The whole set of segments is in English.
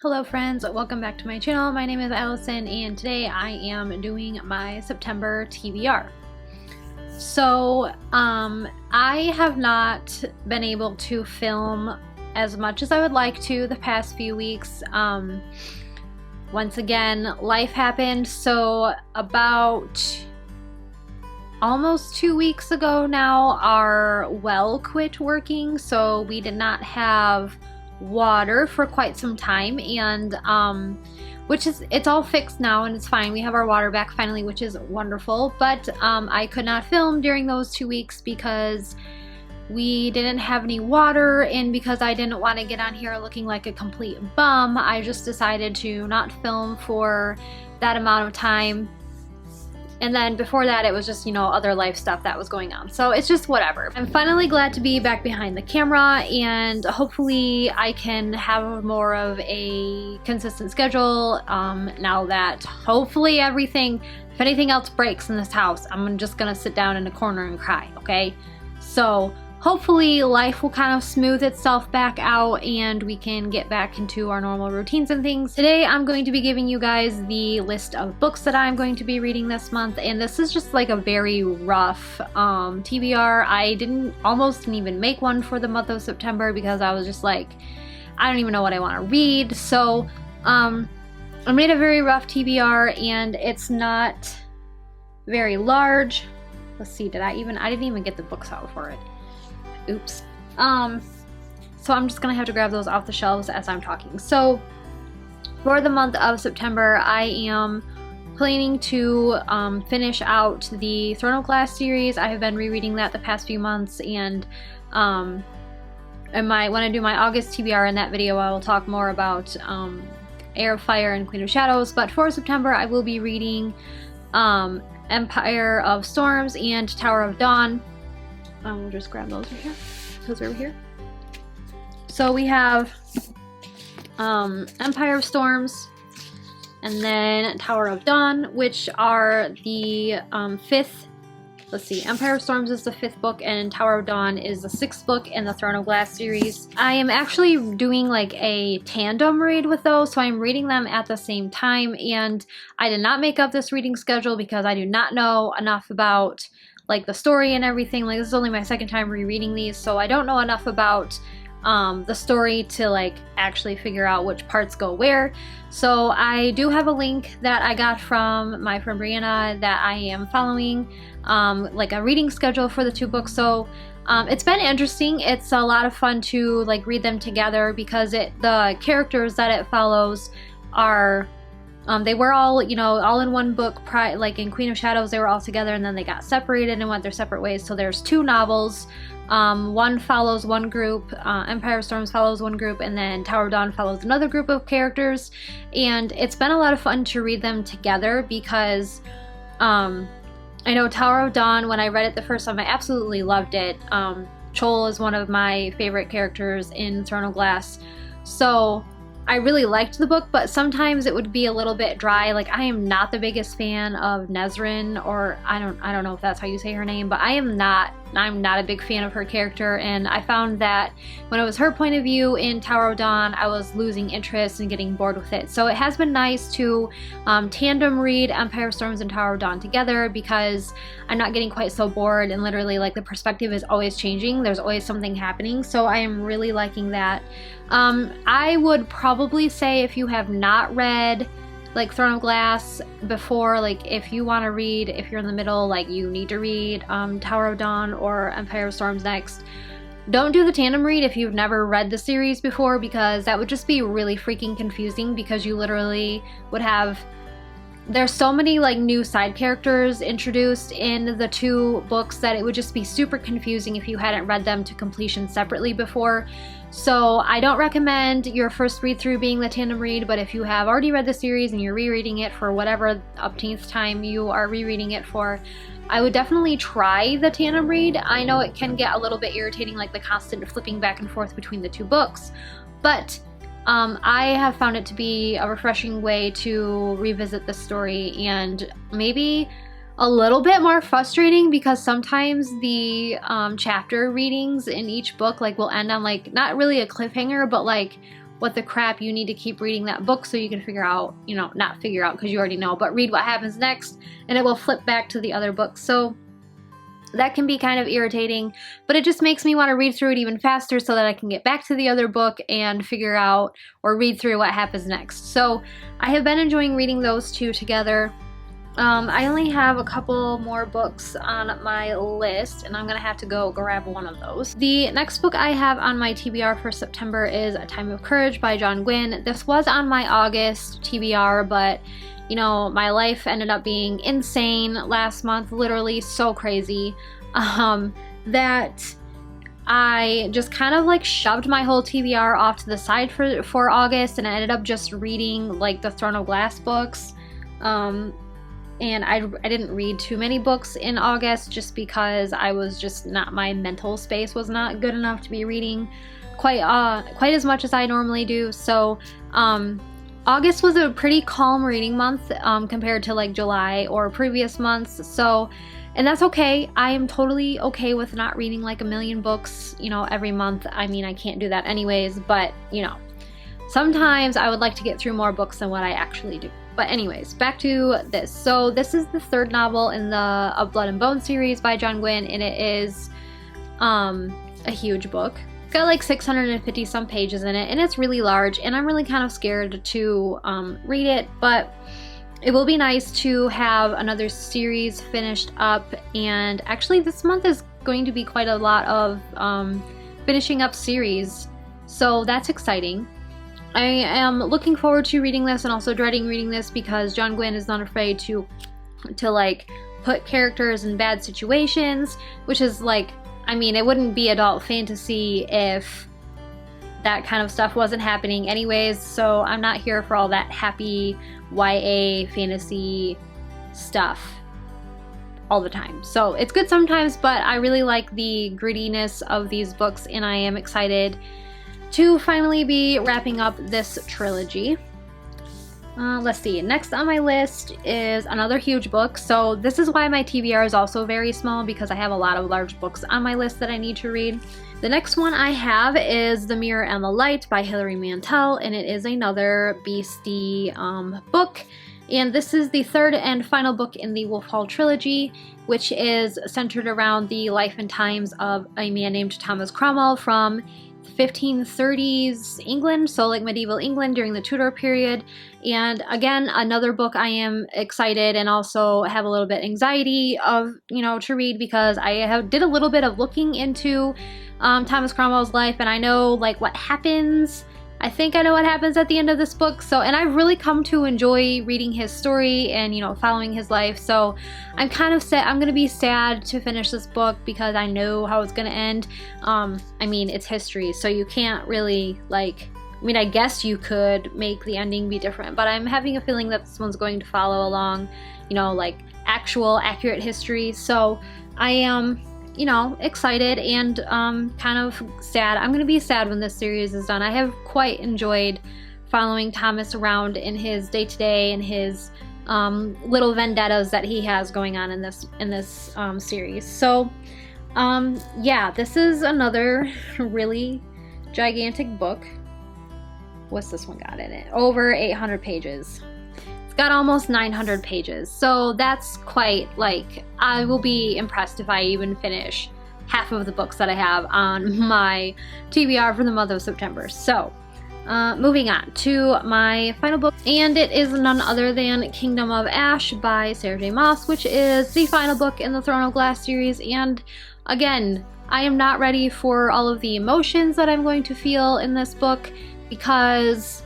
Hello friends, welcome back to my channel. My name is Allison and today I am doing my September TBR. So I have not been able to film as much as I would like to the past few weeks. Once again, life happened. So about almost 2 weeks ago now, our well quit working, so we did not have water for quite some time, and it's all fixed now and it's fine. We have our water back finally, which is wonderful, but I could not film during those 2 weeks because we didn't have any water, and because I didn't want to get on here looking like a complete bum, I just decided to not film for that amount of time. And then before that, it was just, other life stuff that was going on. So it's just whatever. I'm finally glad to be back behind the camera, and hopefully I can have more of a consistent schedule now that hopefully if anything else breaks in this house, I'm just gonna sit down in a corner and cry, okay? So hopefully life will kind of smooth itself back out and we can get back into our normal routines and things. Today I'm going to be giving you guys the list of books that I'm going to be reading this month, and this is just like a very rough TBR. I almost didn't even make one for the month of September because I was just like, I don't even know what I want to read. So I made a very rough TBR and it's not very large. Let's see, I didn't even get the books out for it. Oops. So I'm just gonna have to grab those off the shelves as I'm talking. So for the month of September, I am planning to finish out the Throne of Glass series. I have been rereading that the past few months, and when I do my August TBR in that video, I will talk more about Heir of Fire and Queen of Shadows. But for September, I will be reading Empire of Storms and Tower of Dawn. We'll just grab those right here. Those over here. So we have Empire of Storms and then Tower of Dawn, which are the fifth. Let's see, Empire of Storms is the 5th book and Tower of Dawn is the 6th book in the Throne of Glass series. I am actually doing like a tandem read with those, so I'm reading them at the same time, and I did not make up this reading schedule because I do not know enough about like the story and everything. Like, this is only my second time rereading these, so I don't know enough about the story to like actually figure out which parts go where. So I do have a link that I got from my friend Brianna that I am following, like a reading schedule for the 2 books. So it's been interesting. It's a lot of fun to like read them together because the characters that it follows are they were all, all in one book. Like in Queen of Shadows, they were all together and then they got separated and went their separate ways. So there's 2 novels. One follows one group, Empire of Storms follows one group, and then Tower of Dawn follows another group of characters. And it's been a lot of fun to read them together because I know Tower of Dawn, when I read it the first time, I absolutely loved it. Chol is one of my favorite characters in Throne of Glass. So I really liked the book, but sometimes it would be a little bit dry. Like, I am not the biggest fan of Nesrin, or I don't know if that's how you say her name, but I'm not a big fan of her character, and I found that when it was her point of view in Tower of Dawn, I was losing interest and getting bored with it. So it has been nice to tandem read Empire of Storms and Tower of Dawn together because I'm not getting quite so bored, and literally like the perspective is always changing. There's always something happening, so I am really liking that. I would probably say if you have not read like Throne of Glass before, like if you want to read, if you're in the middle, like you need to read Tower of Dawn or Empire of Storms next, don't do the tandem read if you've never read the series before, because that would just be really freaking confusing, because you literally would have, there's so many like new side characters introduced in the 2 books that it would just be super confusing if you hadn't read them to completion separately before. So I don't recommend your first read through being the tandem read, but if you have already read the series and you're rereading it for whatever upteenth time you are rereading it for, I would definitely try the tandem read. I know it can get a little bit irritating, like the constant flipping back and forth between the 2 books, but I have found it to be a refreshing way to revisit the story, and maybe a little bit more frustrating because sometimes the chapter readings in each book like will end on like not really a cliffhanger, but like what the crap you need to keep reading that book so you can figure out, you know, not figure out because you already know, but read what happens next, and it will flip back to the other book. So that can be kind of irritating, but it just makes me want to read through it even faster so that I can get back to the other book and figure out or read through what happens next. So I have been enjoying reading those two together. I only have a couple more books on my list, and I'm gonna have to go grab one of those. The next book I have on my TBR for September is A Time of Courage by John Gwynne. This was on my August TBR, but you know, my life ended up being insane last month, literally so crazy, that I just kind of like shoved my whole TBR off to the side for August, and I ended up just reading like the Throne of Glass books. And I didn't read too many books in August just because I was just not, my mental space was not good enough to be reading quite as much as I normally do. So August was a pretty calm reading month compared to like July or previous months. So, and that's okay. I am totally okay with not reading like a million books, you know, every month. I mean, I can't do that anyways, but you know, sometimes I would like to get through more books than what I actually do. But anyways, back to this. So this is the third novel in the Of Blood and Bone series by John Gwynne, and it is a huge book. It's got like 650 some pages in it, and it's really large, and I'm really kind of scared to read it, but it will be nice to have another series finished up. And actually this month is going to be quite a lot of finishing up series, so that's exciting. I am looking forward to reading this and also dreading reading this because John Gwynne is not afraid to like put characters in bad situations, which is like, I mean, it wouldn't be adult fantasy if that kind of stuff wasn't happening anyways, so I'm not here for all that happy YA fantasy stuff all the time. So it's good sometimes, but I really like the grittiness of these books, and I am excited to finally be wrapping up this trilogy. Let's see, next on my list is another huge book. So this is why my TBR is also very small, because I have a lot of large books on my list that I need to read. The next one I have is The Mirror and the Light by Hilary Mantel, and it is another beastie book. And this is the third and final book in the Wolf Hall trilogy, which is centered around the life and times of a man named Thomas Cromwell from 1530s England, so like medieval England during the Tudor period. And again, another book I am excited and also have a little bit anxiety of, you know, to read, because I did a little bit of looking into Thomas Cromwell's life, and I know like what happens. I think I know what happens at the end of this book. So, and I've really come to enjoy reading his story and, you know, following his life. So I'm kind of sad. I'm going to be sad to finish this book because I know how it's going to end. I mean, it's history, so you can't really like, I mean, I guess you could make the ending be different, but I'm having a feeling that this one's going to follow along, you know, like actual accurate history. So I am, you know, excited and kind of sad. I'm going to be sad when this series is done. I have quite enjoyed following Thomas around in his day-to-day and his little vendettas that he has going on in this series. So yeah, this is another really gigantic book. What's this one got in it? Over 800 pages. Got almost 900 pages, so that's quite, like, I will be impressed if I even finish half of the books that I have on my TBR for the month of September. So moving on to my final book, and it is none other than Kingdom of Ash by Sarah J. Maas, which is the final book in the Throne of Glass series. And again, I am not ready for all of the emotions that I'm going to feel in this book, because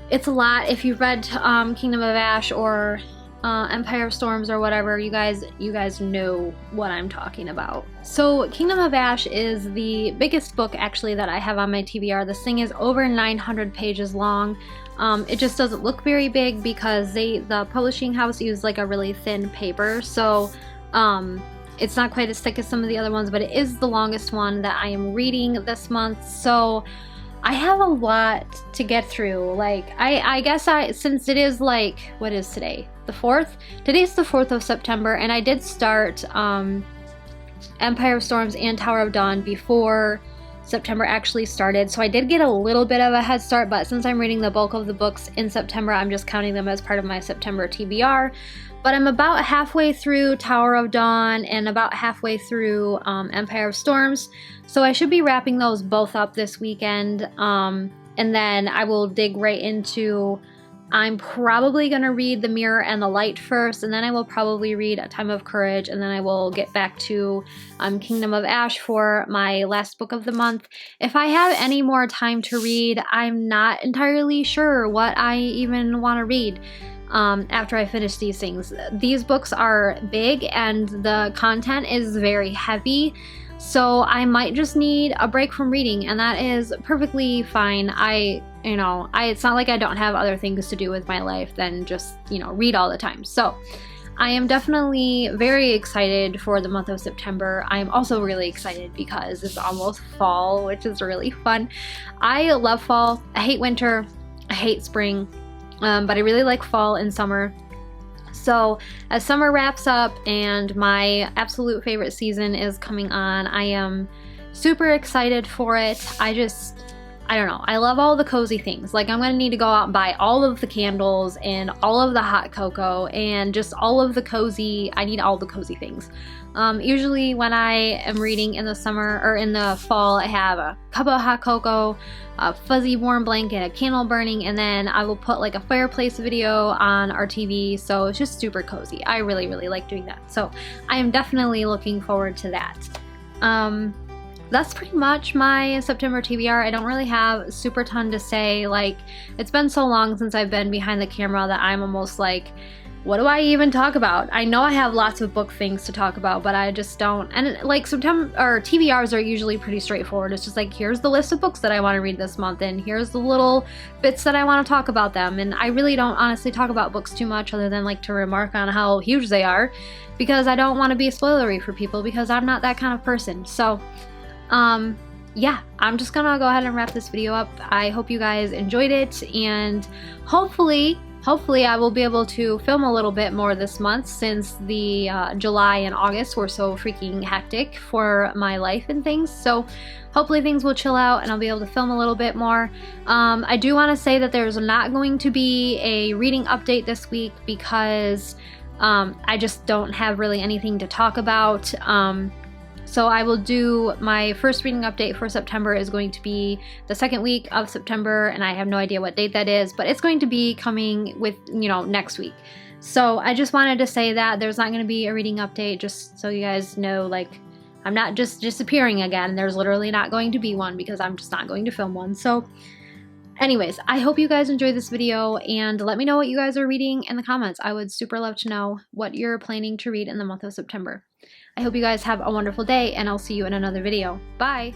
it's a lot. If you've read Kingdom of Ash or Empire of Storms or whatever, you guys know what I'm talking about. So Kingdom of Ash is the biggest book actually that I have on my TBR. This thing is over 900 pages long. It just doesn't look very big because the publishing house used like a really thin paper, so it's not quite as thick as some of the other ones, but it is the longest one that I am reading this month. So I have a lot to get through. Like, I guess since it is like, what is today? The 4th? Today's the 4th of September, and I did start Empire of Storms and Tower of Dawn before September actually started. So I did get a little bit of a head start, but since I'm reading the bulk of the books in September, I'm just counting them as part of my September TBR. But I'm about halfway through Tower of Dawn and about halfway through Empire of Storms. So I should be wrapping those both up this weekend. And then I will dig right into, I'm probably going to read The Mirror and the Light first, and then I will probably read A Time of Courage, and then I will get back to Kingdom of Ash for my last book of the month. If I have any more time to read, I'm not entirely sure what I even want to read. After I finish these things. These books are big and the content is very heavy, so I might just need a break from reading, and that is perfectly fine. It's not like I don't have other things to do with my life than just, read all the time. So I am definitely very excited for the month of September. I'm also really excited because it's almost fall, which is really fun. I love fall. I hate winter. I hate spring. But I really like fall and summer. So as summer wraps up and my absolute favorite season is coming on, I am super excited for it. I don't know. I love all the cozy things. Like, I'm going to need to go out and buy all of the candles and all of the hot cocoa and just all of the cozy, I need all the cozy things. Usually when I am reading in the summer or in the fall, I have a cup of hot cocoa, a fuzzy warm blanket, a candle burning, and then I will put like a fireplace video on our TV. So it's just super cozy. I really, really like doing that. So I am definitely looking forward to that. That's pretty much my September TBR. I don't really have super ton to say. Like, it's been so long since I've been behind the camera that I'm almost like, what do I even talk about? I know I have lots of book things to talk about, but I just don't. And like September or TBRs are usually pretty straightforward. It's just like, here's the list of books that I want to read this month, and here's the little bits that I want to talk about them. And I really don't honestly talk about books too much, other than like to remark on how huge they are, because I don't want to be spoilery for people, because I'm not that kind of person. So yeah, I'm just gonna go ahead and wrap this video up. I hope you guys enjoyed it, and hopefully I will be able to film a little bit more this month, since the July and August were so freaking hectic for my life and things. So hopefully things will chill out and I'll be able to film a little bit more. I do want to say that there's not going to be a reading update this week, because I just don't have really anything to talk about. So I will do, my first reading update for September is going to be the second week of September, and I have no idea what date that is, but it's going to be coming with, next week. So I just wanted to say that there's not going to be a reading update, just so you guys know, like, I'm not just disappearing again. There's literally not going to be one, because I'm just not going to film one. So anyways, I hope you guys enjoyed this video, and let me know what you guys are reading in the comments. I would super love to know what you're planning to read in the month of September. I hope you guys have a wonderful day, and I'll see you in another video. Bye!